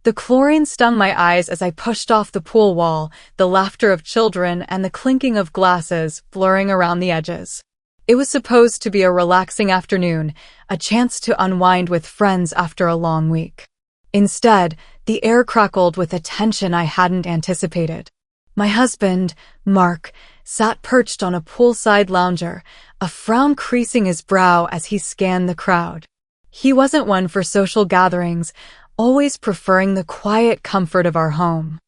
The chlorine stung my eyes as I pushed off the pool wall, the laughter of children and the clinking of glasses blurring around the edges. It was supposed to be a relaxing afternoon, a chance to unwind with friends after a long week. Instead, the air crackled with a tension I hadn't anticipated. My husband, Mark, sat perched on a poolside lounger, a frown creasing his brow as he scanned the crowd. He wasn't one for social gatherings, always preferring the quiet comfort of our home.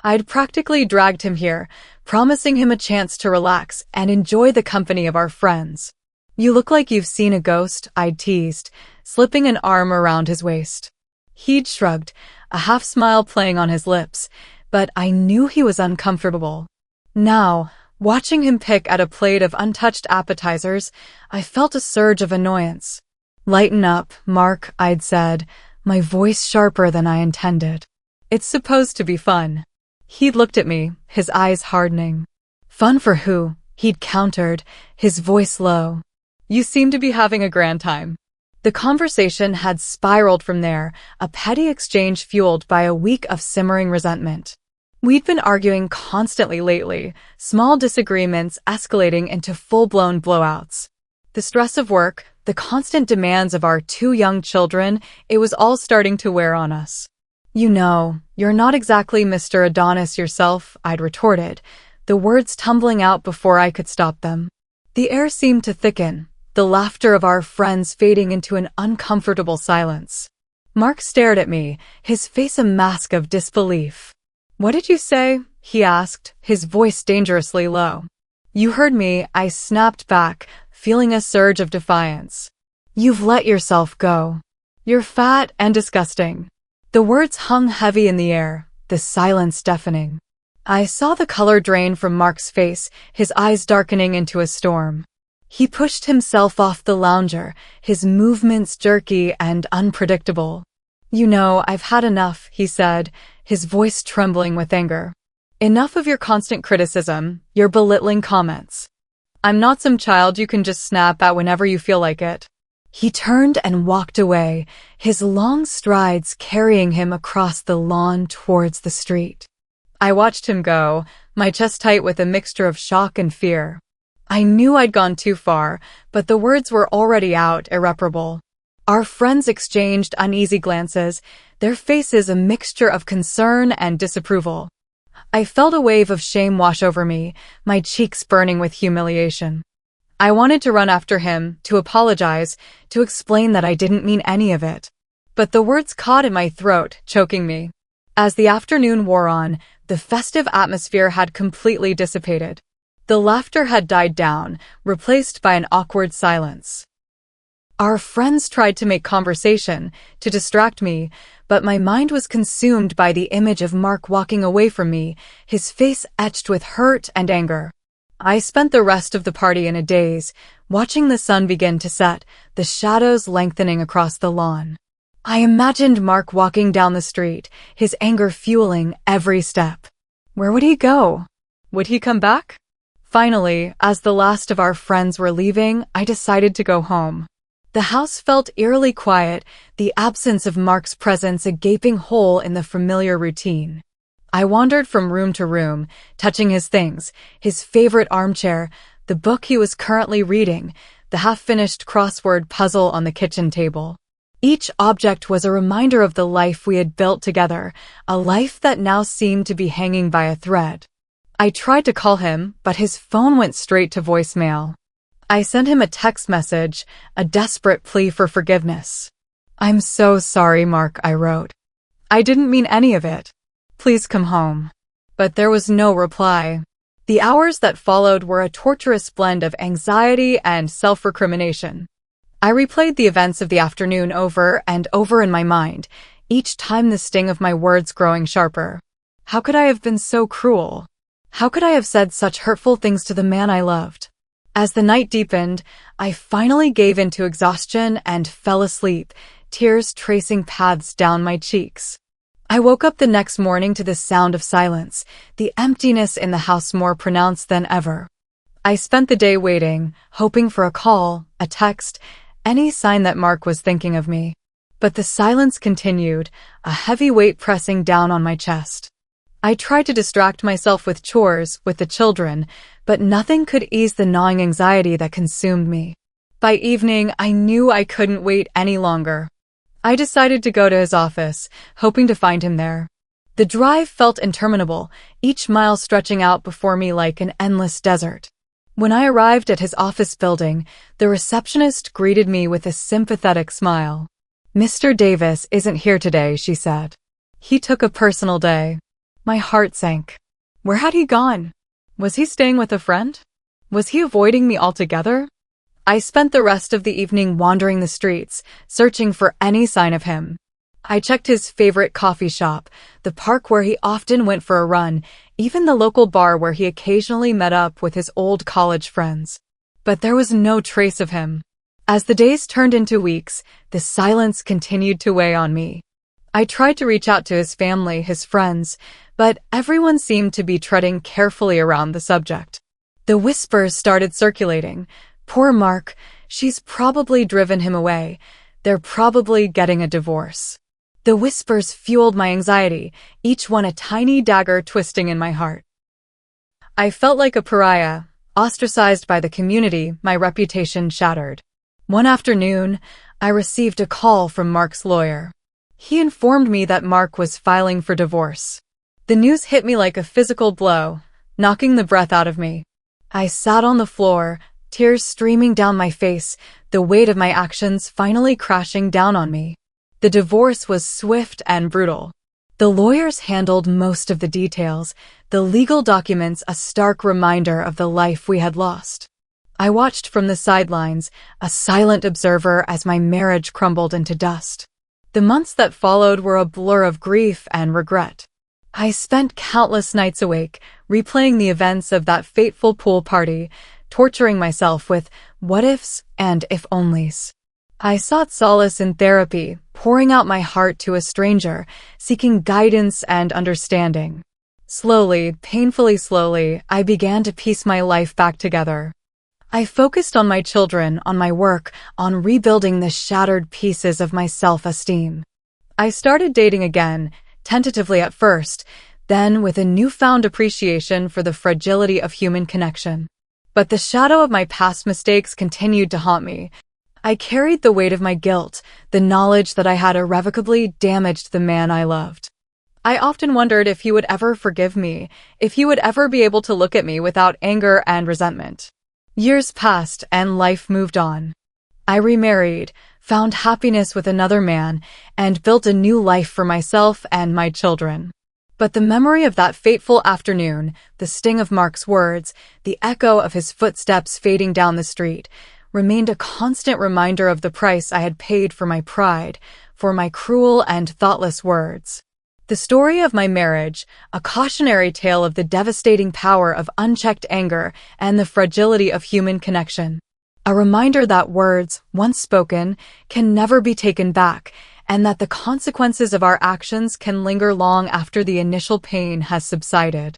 I'd practically dragged him here, promising him a chance to relax and enjoy the company of our friends. "You look like you've seen a ghost," I'd teased, slipping an arm around his waist. He'd shrugged, a half-smile playing on his lips, but I knew he was uncomfortable. Now, watching him pick at a plate of untouched appetizers, I felt a surge of annoyance. "Lighten up, Mark," I'd said, my voice sharper than I intended. "It's supposed to be fun." He'd looked at me, his eyes hardening. "Fun for who?" he'd countered, his voice low. "You seem to be having a grand time." The conversation had spiraled from there, a petty exchange fueled by a week of simmering resentment. We'd been arguing constantly lately, small disagreements escalating into full-blown blowouts. The stress of work, the constant demands of our two young children, it was all starting to wear on us. "You know, you're not exactly Mr. Adonis yourself," I'd retorted, the words tumbling out before I could stop them. The air seemed to thicken, the laughter of our friends fading into an uncomfortable silence. Mark stared at me, his face a mask of disbelief. "What did you say?" he asked, his voice dangerously low. "You heard me," I snapped back, feeling a surge of defiance. "You've let yourself go. You're fat and disgusting." The words hung heavy in the air, the silence deafening. I saw the color drain from Mark's face, his eyes darkening into a storm. He pushed himself off the lounger, his movements jerky and unpredictable. "You know, I've had enough," he said, his voice trembling with anger. "Enough of your constant criticism, your belittling comments. I'm not some child you can just snap at whenever you feel like it." He turned and walked away, his long strides carrying him across the lawn towards the street. I watched him go, my chest tight with a mixture of shock and fear. I knew I'd gone too far, but the words were already out, irreparable. Our friends exchanged uneasy glances, their faces a mixture of concern and disapproval. I felt a wave of shame wash over me, my cheeks burning with humiliation. I wanted to run after him, to apologize, to explain that I didn't mean any of it. But the words caught in my throat, choking me. As the afternoon wore on, the festive atmosphere had completely dissipated. The laughter had died down, replaced by an awkward silence. Our friends tried to make conversation, to distract me, but my mind was consumed by the image of Mark walking away from me, his face etched with hurt and anger. I spent the rest of the party in a daze, watching the sun begin to set, the shadows lengthening across the lawn. I imagined Mark walking down the street, his anger fueling every step. Where would he go? Would he come back? Finally, as the last of our friends were leaving, I decided to go home. The house felt eerily quiet, the absence of Mark's presence a gaping hole in the familiar routine. I wandered from room to room, touching his things, his favorite armchair, the book he was currently reading, the half-finished crossword puzzle on the kitchen table. Each object was a reminder of the life we had built together, a life that now seemed to be hanging by a thread. I tried to call him, but his phone went straight to voicemail. I sent him a text message, a desperate plea for forgiveness. "I'm so sorry, Mark," I wrote. "I didn't mean any of it. Please come home." But there was no reply. The hours that followed were a torturous blend of anxiety and self-recrimination. I replayed the events of the afternoon over and over in my mind, each time the sting of my words growing sharper. How could I have been so cruel? How could I have said such hurtful things to the man I loved? As the night deepened, I finally gave in to exhaustion and fell asleep, tears tracing paths down my cheeks. I woke up the next morning to the sound of silence, the emptiness in the house more pronounced than ever. I spent the day waiting, hoping for a call, a text, any sign that Mark was thinking of me. But the silence continued, a heavy weight pressing down on my chest. I tried to distract myself with chores, with the children, but nothing could ease the gnawing anxiety that consumed me. By evening, I knew I couldn't wait any longer. I decided to go to his office, hoping to find him there. The drive felt interminable, each mile stretching out before me like an endless desert. When I arrived at his office building, the receptionist greeted me with a sympathetic smile. "Mr. Davis isn't here today," she said. "He took a personal day." My heart sank. Where had he gone? Was he staying with a friend? Was he avoiding me altogether? I spent the rest of the evening wandering the streets, searching for any sign of him. I checked his favorite coffee shop, the park where he often went for a run, even the local bar where he occasionally met up with his old college friends. But there was no trace of him. As the days turned into weeks, the silence continued to weigh on me. I tried to reach out to his family, his friends, but everyone seemed to be treading carefully around the subject. The whispers started circulating. "Poor Mark, she's probably driven him away. They're probably getting a divorce." The whispers fueled my anxiety, each one a tiny dagger twisting in my heart. I felt like a pariah, ostracized by the community, my reputation shattered. One afternoon, I received a call from Mark's lawyer. He informed me that Mark was filing for divorce. The news hit me like a physical blow, knocking the breath out of me. I sat on the floor, tears streaming down my face, the weight of my actions finally crashing down on me. The divorce was swift and brutal. The lawyers handled most of the details, the legal documents a stark reminder of the life we had lost. I watched from the sidelines, a silent observer as my marriage crumbled into dust. The months that followed were a blur of grief and regret. I spent countless nights awake, replaying the events of that fateful pool party, torturing myself with what-ifs and if-onlys. I sought solace in therapy, pouring out my heart to a stranger, seeking guidance and understanding. Slowly, painfully slowly, I began to piece my life back together. I focused on my children, on my work, on rebuilding the shattered pieces of my self-esteem. I started dating again, tentatively at first, then with a newfound appreciation for the fragility of human connection. But the shadow of my past mistakes continued to haunt me. I carried the weight of my guilt, the knowledge that I had irrevocably damaged the man I loved. I often wondered if he would ever forgive me, if he would ever be able to look at me without anger and resentment. Years passed and life moved on. I remarried, found happiness with another man, and built a new life for myself and my children. But the memory of that fateful afternoon, the sting of Mark's words, the echo of his footsteps fading down the street, remained a constant reminder of the price I had paid for my pride, for my cruel and thoughtless words. The story of my marriage, a cautionary tale of the devastating power of unchecked anger and the fragility of human connection. A reminder that words, once spoken, can never be taken back, and that the consequences of our actions can linger long after the initial pain has subsided.